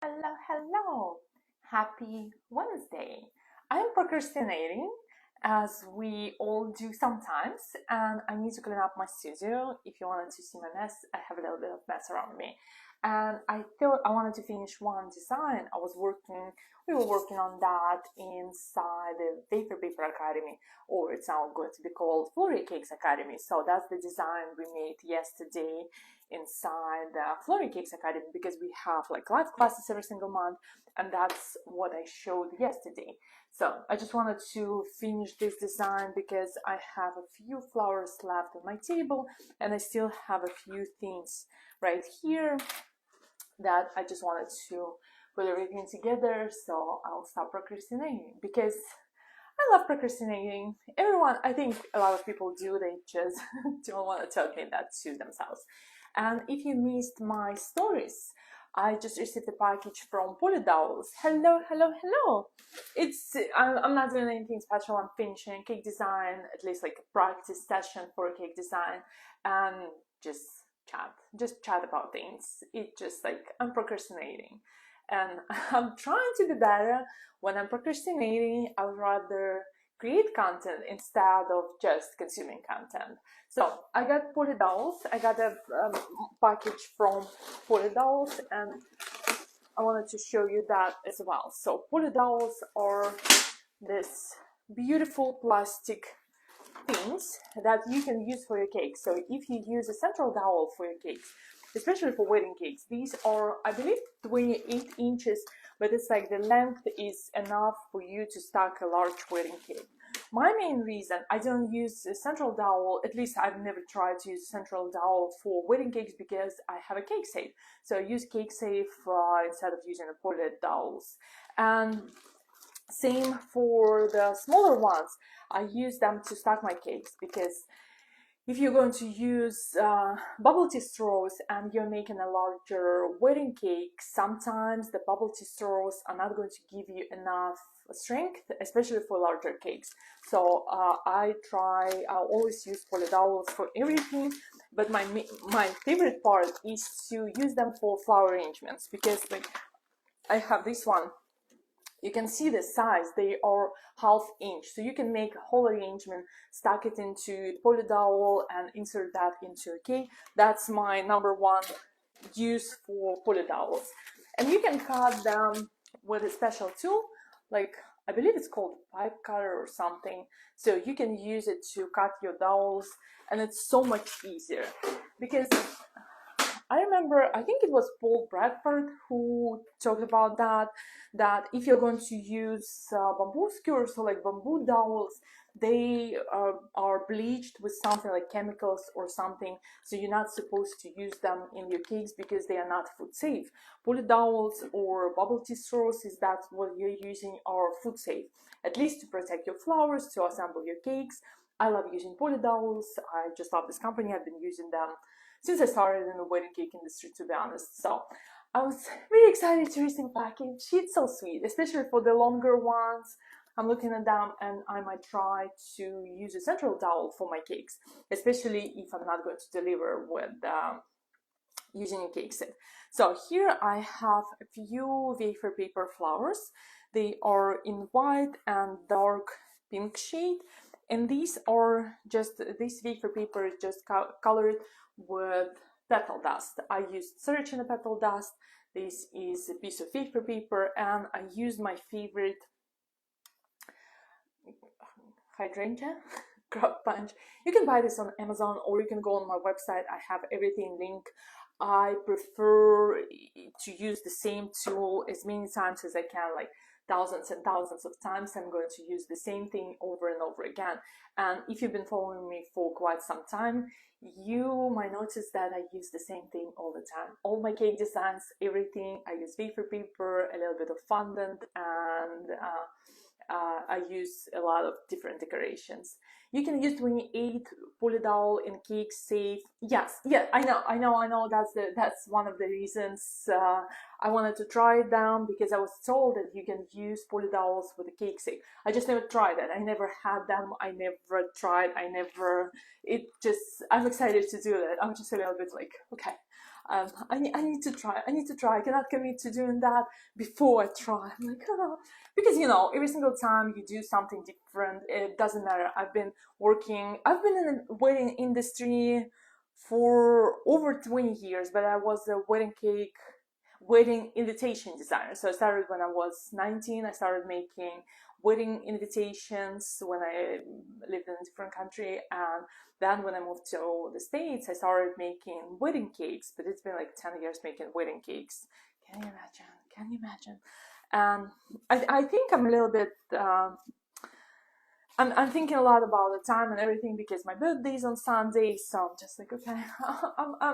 Hello, hello. Happy Wednesday. I'm procrastinating as we all do sometimes, and I need to clean up my studio. If you wanted to see my mess, I have a little bit of mess around me. And I thought I wanted to finish one design. We were working on that inside the Wafer Paper Academy, or it's now going to be called Flurry Cakes Academy. So that's the design we made yesterday inside the Flurry Cakes Academy because we have like live classes every single month, and that's what I showed yesterday. So I just wanted to finish this design because I have a few flowers left on my table and I still have a few things right here that I just wanted to put everything together, so I'll stop procrastinating because I love procrastinating. Everyone, I think a lot of people do, they just don't want to admit that to themselves. And if you missed my stories, I just received a package from Polydowels. Hello, hello, hello. I'm not doing anything special. I'm finishing cake design, at least like a practice session for a cake design, and just just chat about things. It just like I'm procrastinating, and I'm trying to be better. When I'm procrastinating, I would rather create content instead of just consuming content. So I got Polydolls. I got a package from Polydolls, and I wanted to show you that as well. So Polydolls are this beautiful plastic things that you can use for your cakes. So if you use a central dowel for your cakes, especially for wedding cakes, these are, I believe, 28 inches, but it's like the length is enough for you to stack a large wedding cake. My main reason I don't use a central dowel, at least I've never tried to use a central dowel for wedding cakes because I have a cake safe. So I use cake safe instead of using a polyed dowels. And same for the smaller ones. I use them to stack my cakes because if you're going to use bubble tea straws and you're making a larger wedding cake, sometimes the bubble tea straws are not going to give you enough strength, especially for larger cakes. So I always use polydowels for everything, but my favorite part is to use them for flower arrangements because like I have this one. You can see the size, they are half inch, so you can make a whole arrangement, stack it into polydowel and insert that into a cake. That's my number one use for polydowels. And you can cut them with a special tool, like I believe it's called pipe cutter or something. So you can use it to cut your dowels, and it's so much easier because I remember, I think it was Paul Bradford who talked about that if you're going to use bamboo skewers or like bamboo dowels, they are bleached with something like chemicals or something, so you're not supposed to use them in your cakes because they are not food safe. Poly dowels or bubble tea straws, is that what you're using, are food safe, at least to protect your flowers, to assemble your cakes. I love using poly dowels. I just love this company. I've been using them since I started in the wedding cake industry, to be honest. So I was really excited to receive a package. It's so sweet, especially for the longer ones. I'm looking at them and I might try to use a central dowel for my cakes, especially if I'm not going to deliver with using a cake set. So here I have a few wafer paper flowers. They are in white and dark pink shade, and these are just, this wafer paper is just colored with petal dust. I used Saracen petal dust. This is a piece of wafer paper, and I used my favorite hydrangea crop punch. You can buy this on Amazon or you can go on my website. I have everything linked. I prefer to use the same tool as many times as I can, like thousands and thousands of times. I'm going to use the same thing over and over again. And if you've been following me for quite some time, you might notice that I use the same thing all the time. All my cake designs, everything, I use wafer paper, a little bit of fondant, and I use a lot of different decorations. You can use 28 polydol in cake safe. Yes, yeah, I know. That's one of the reasons I wanted to try them, because I was told that you can use polydols with the cake safe. I just never tried it. I never had them. I never tried. I'm excited to do that. I'm just a little bit like, okay. I need to try. I cannot commit to doing that before I try. I'm like, oh. Because every single time you do something different, it doesn't matter. I've been in the wedding industry for over 20 years, but I was a wedding invitation designer. So I started when I was 19. I started making wedding invitations when I lived in a different country, and then when I moved to the States, I started making wedding cakes. But it's been like 10 years making wedding cakes. Can you imagine? Can you imagine? I think I'm a little bit I'm thinking a lot about the time and everything because my birthday's on Sunday, so I'm just like, okay,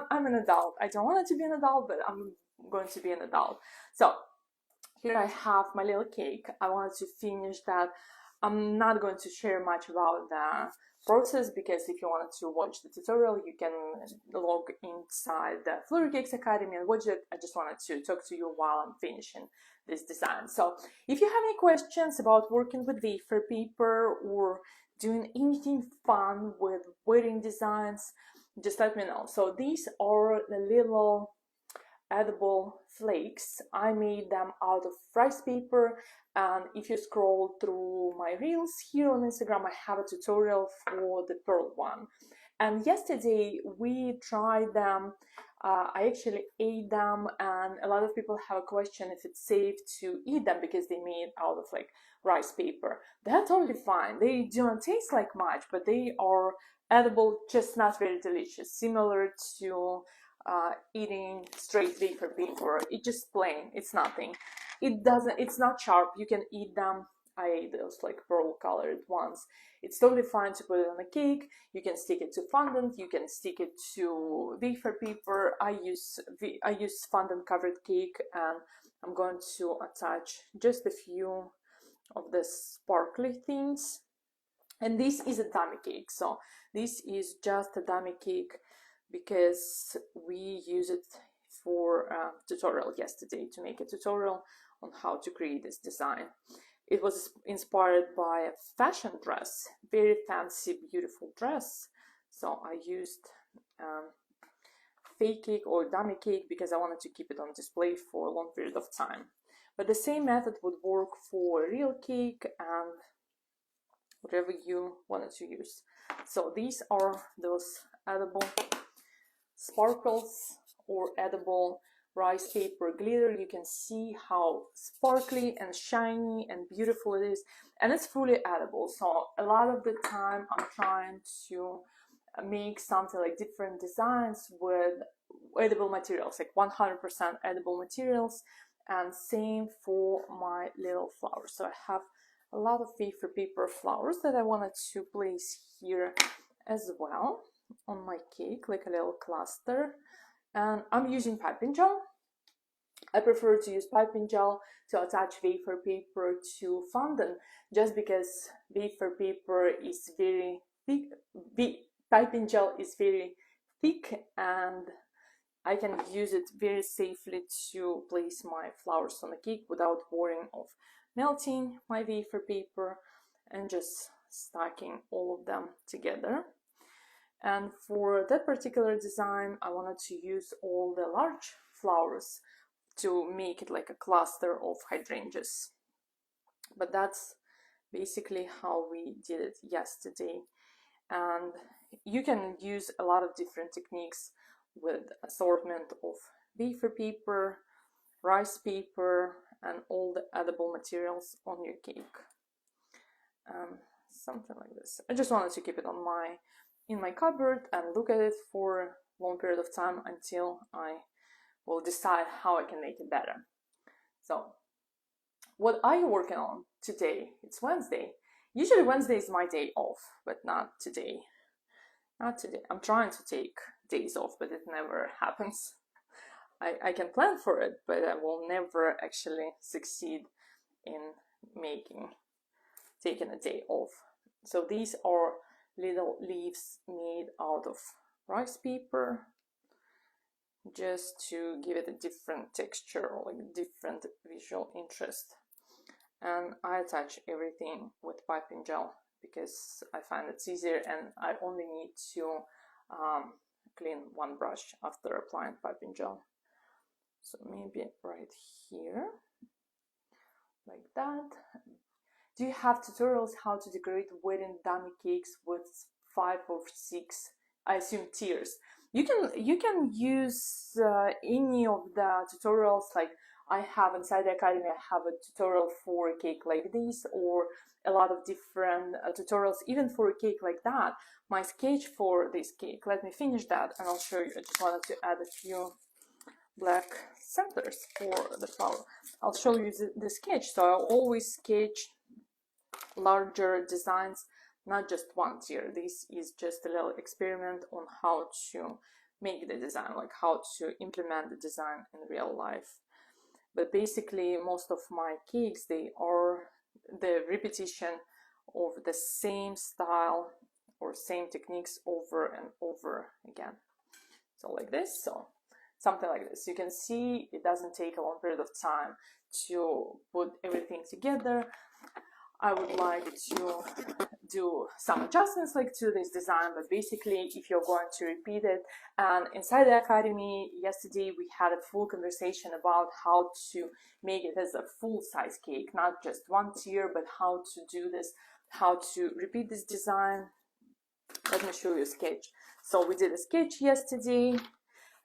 I'm an adult. I don't want to be an adult, but I'm going to be an adult. So here I have my little cake. I wanted to finish that. I'm not going to share much about the process because if you wanted to watch the tutorial, you can log inside the Flurry Cakes Academy and watch it. I just wanted to talk to you while I'm finishing this design. So if you have any questions about working with wafer paper or doing anything fun with wedding designs, just let me know. So these are the little edible flakes. I made them out of rice paper, and if you scroll through my reels here on Instagram, I have a tutorial for the pearl one. And yesterday we tried them. I actually ate them, and a lot of people have a question if it's safe to eat them because they made out of like rice paper. They're totally fine. They don't taste like much, but they are edible, just not very delicious, similar to eating straight wafer paper. It's just plain. It's nothing. It's not sharp. You can eat them. I ate those like pearl colored ones. It's totally fine to put it on a cake. You can stick it to fondant. You can stick it to wafer paper. I use fondant covered cake, and I'm going to attach just a few of the sparkly things. And this is a dummy cake. So this is just a dummy cake because we use it for a tutorial yesterday to make a tutorial on how to create this design. It was inspired by a fashion dress, very fancy, beautiful dress. So I used fake cake or dummy cake because I wanted to keep it on display for a long period of time. But the same method would work for real cake and whatever you wanted to use. So these are those edible sparkles or edible rice paper glitter. You can see how sparkly and shiny and beautiful it is, and it's fully edible. So a lot of the time I'm trying to make something like different designs with edible materials, like 100% edible materials, and same for my little flowers. So I have a lot of wafer paper flowers that I wanted to place here as well on my cake, like a little cluster. And I'm using piping gel. I prefer to use piping gel to attach wafer paper to fondant, just because wafer paper is very thick. Piping gel is very thick, and I can use it very safely to place my flowers on the cake without worrying of melting my wafer paper and just stacking all of them together. And for that particular design, I wanted to use all the large flowers to make it like a cluster of hydrangeas. But that's basically how we did it yesterday. And you can use a lot of different techniques with assortment of wafer paper, rice paper, and all the edible materials on your cake. Something like this. I just wanted to keep it in my cupboard and look at it for a long period of time until I will decide how I can make it better. So what are you working on today? It's Wednesday. Usually Wednesday is my day off, but not today. Not today. I'm trying to take days off, but it never happens. I can plan for it, but I will never actually succeed in taking a day off. So these are little leaves made out of rice paper, just to give it a different texture or like different visual interest. And I attach everything with piping gel because I find it's easier, and I only need to clean one brush after applying piping gel. So maybe right here, like that. Do you have tutorials how to decorate wedding dummy cakes with 5 or 6, I assume, tiers? You can use any of the tutorials. Like I have inside the academy, I have a tutorial for a cake like this, or a lot of different tutorials even for a cake like that. My sketch for this cake, let me finish that and I'll show you. I just wanted to add a few black centers for the flower. I'll show you the sketch. So I always sketch larger designs, not just one tier. This is just a little experiment on how to make the design, like how to implement the design in real life. But basically most of my cakes, they are the repetition of the same style or same techniques over and over again. So like this, so something like this. You can see it doesn't take a long period of time to put everything together. I would like to do some adjustments like to this design, but basically if you're going to repeat it, and inside the academy yesterday we had a full conversation about how to make it as a full-size cake, not just one tier, but how to do this, how to repeat this design. Let me show you a sketch. So we did a sketch yesterday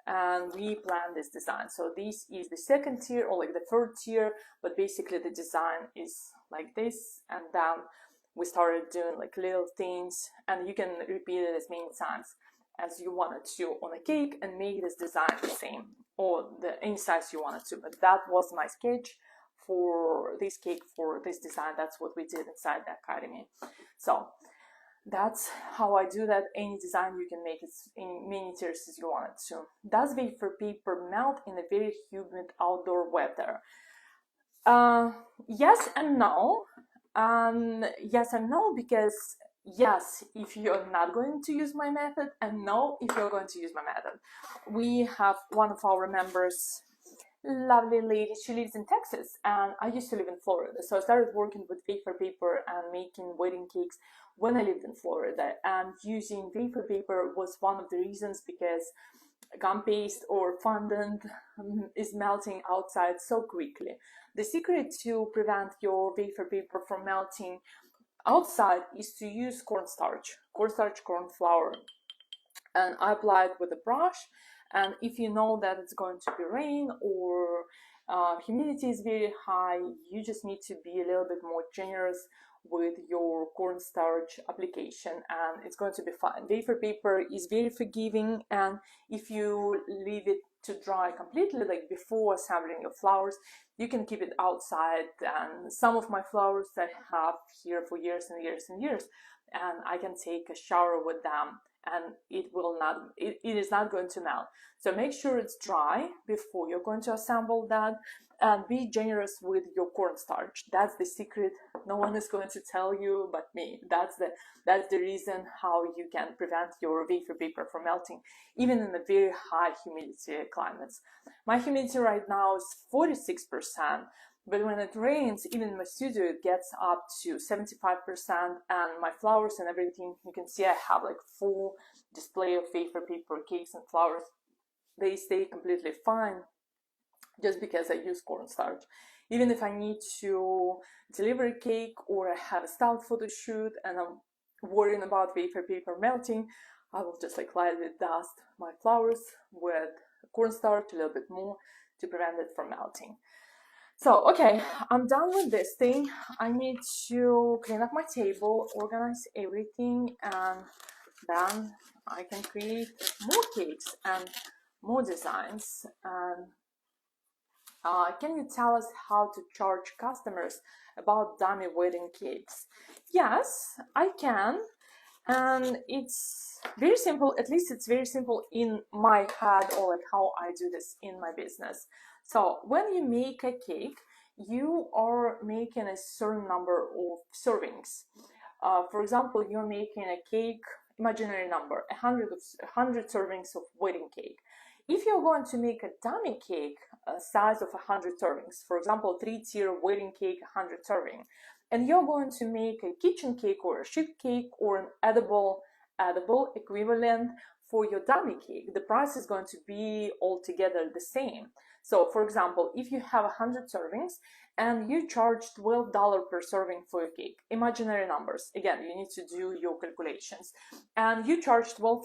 and we planned this design. So this is the second tier, or like the third tier, but basically the design is like this, and then we started doing like little things, and you can repeat it as many times as you wanted to on a cake and make this design the same, or any size you wanted to. But that was my sketch for this cake, for this design. That's what we did inside the academy. So that's how I do that. Any design you can make it in many tiers as you want it to. Does wafer paper melt in a very humid outdoor weather? Yes and no. Yes and no, because yes, if you're not going to use my method, and no, if you're going to use my method. We have one of our members, lovely lady, she lives in Texas, and I used to live in Florida. So I started working with wafer paper and making wedding cakes when I lived in Florida, and using wafer paper was one of the reasons, because gum paste or fondant is melting outside so quickly. The secret to prevent your wafer paper from melting outside is to use cornstarch, corn flour, and I apply it with a brush. And if you know that it's going to be rain or humidity is very high, you just need to be a little bit more generous with your cornstarch application, and it's going to be fine. Wafer paper is very forgiving, and if you leave it to dry completely, like before assembling your flowers, you can keep it outside. And some of my flowers I have here for years and years and years, and I can take a shower with them, and it is not going to melt. So make sure it's dry before you're going to assemble that, and be generous with your cornstarch. That's the secret. No one is going to tell you but me. That's the reason how you can prevent your wafer paper from melting, even in the very high humidity climates. My humidity right now is 46%. But when it rains, even in my studio, it gets up to 75%, and my flowers and everything, you can see I have like full display of wafer paper cakes and flowers. They stay completely fine just because I use cornstarch. Even if I need to deliver a cake, or I have a style photo shoot and I'm worrying about wafer paper melting, I will just like lightly dust my flowers with cornstarch a little bit more to prevent it from melting. So, okay, I'm done with this thing. I need to clean up my table, organize everything, and then I can create more cakes and more designs. And can you tell us how to charge customers about dummy wedding cakes? Yes, I can. And it's very simple. At least it's very simple in my head, or like how I do this in my business. So when you make a cake, you are making a certain number of servings. For example, you're making a cake, imaginary number, 100 servings of wedding cake. If you're going to make a dummy cake, a size of 100 servings, for example, 3-tier wedding cake, 100 serving, and you're going to make a kitchen cake or a sheet cake or an edible equivalent for your dummy cake, the price is going to be altogether the same. So for example, if you have 100 servings and you charge $12 per serving for your cake, imaginary numbers, again, you need to do your calculations, and you charge $12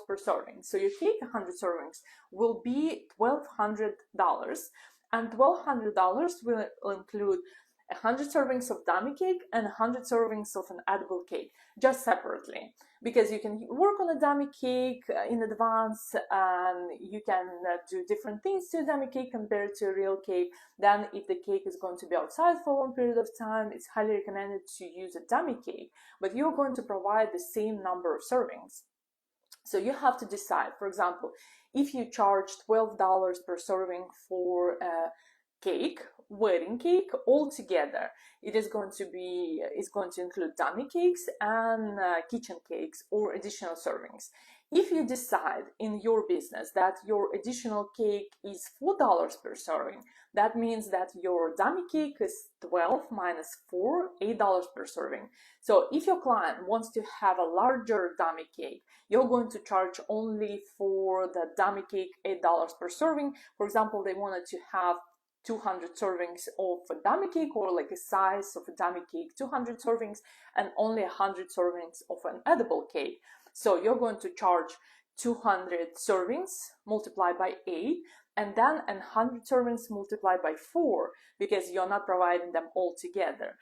per serving. So your cake, 100 servings, will be $1,200, and $1,200 will include 100 servings of dummy cake and 100 servings of an edible cake, just separately, because you can work on a dummy cake in advance, and you can do different things to a dummy cake compared to a real cake. Then if the cake is going to be outside for a long period of time, it's highly recommended to use a dummy cake, but you're going to provide the same number of servings. So you have to decide. For example, if you charge $12 per serving for a cake, wedding cake, altogether it is going to include dummy cakes and kitchen cakes or additional servings. If you decide in your business that your additional cake is $4 per serving, that means that your dummy cake is 12 minus 4, $8 per serving. So if your client wants to have a larger dummy cake, you're going to charge only for the dummy cake $8 per serving. For example, they wanted to have 200 servings of a dummy cake, or like a size of a dummy cake, 200 servings, and only 100 servings of an edible cake. So you're going to charge 200 servings multiplied by 8, and then 100 servings multiplied by 4, because you're not providing them all together.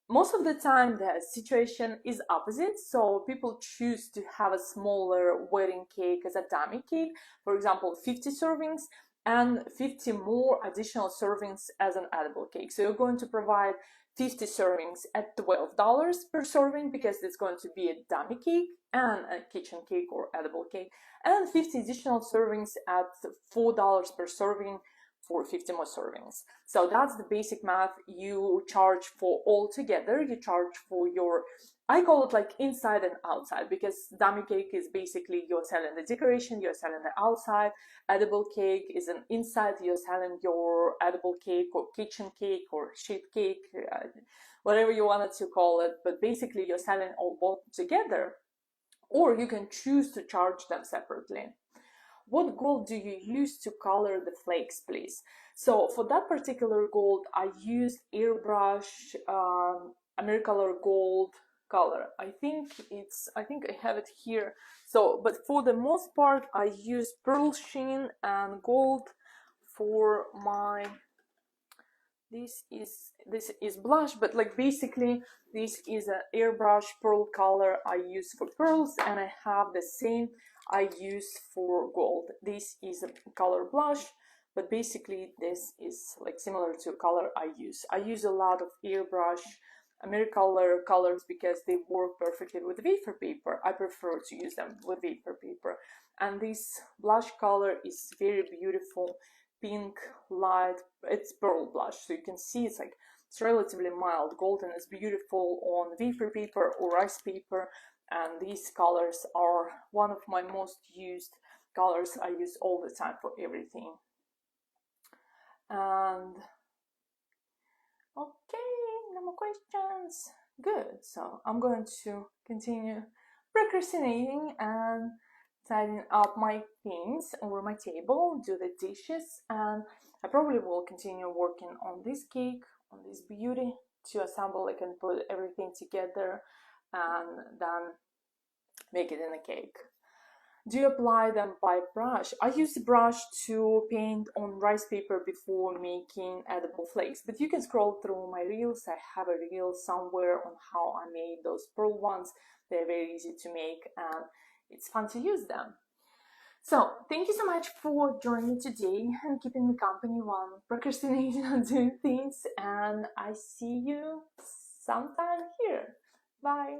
Most of the time the situation is opposite, so people choose to have a smaller wedding cake as a dummy cake, for example 50 servings, and 50 more additional servings as an edible cake. So you're going to provide 50 servings at $12 per serving, because it's going to be a dummy cake and a kitchen cake or edible cake, and 50 additional servings at $4 per serving for 50 more servings. So that's the basic math. You charge for all together. You charge for your, I call it like inside and outside, because dummy cake is basically you're selling the decoration, you're selling the outside. Edible cake is an inside, you're selling your edible cake or kitchen cake or sheet cake, whatever you wanted to call it, but basically you're selling all both together, or you can choose to charge them separately. What gold do you use to color the flakes, please? So for that particular gold, I used airbrush Americolor gold color. I think I have it here. So, but for the most part, I use pearl sheen and gold for my. This is blush, but like basically this is an airbrush pearl color I use for pearls, and I have the same I use for gold. This is a color blush, but basically this is like similar to color I use. I use a lot of airbrush Americolor colors because they work perfectly with wafer paper. I prefer to use them with wafer paper. And this blush color is very beautiful, pink, light. It's pearl blush, so you can see it's relatively mild. Golden is beautiful on wafer paper or rice paper, and these colors are one of my most used colors. I use all the time for everything. And okay, no more questions. Good. So I'm going to continue procrastinating and tidying up my things over my table, do the dishes, and I probably will continue working on this cake, on this beauty, to assemble. I can put everything together and then make it in a cake. Do you apply them by brush? I use the brush to paint on rice paper before making edible flakes, but you can scroll through my reels. I have a reel somewhere on how I made those pearl ones. They're very easy to make and it's fun to use them. So thank you so much for joining me today and keeping me company while I'm procrastinating on doing things, and I see you sometime here. Bye.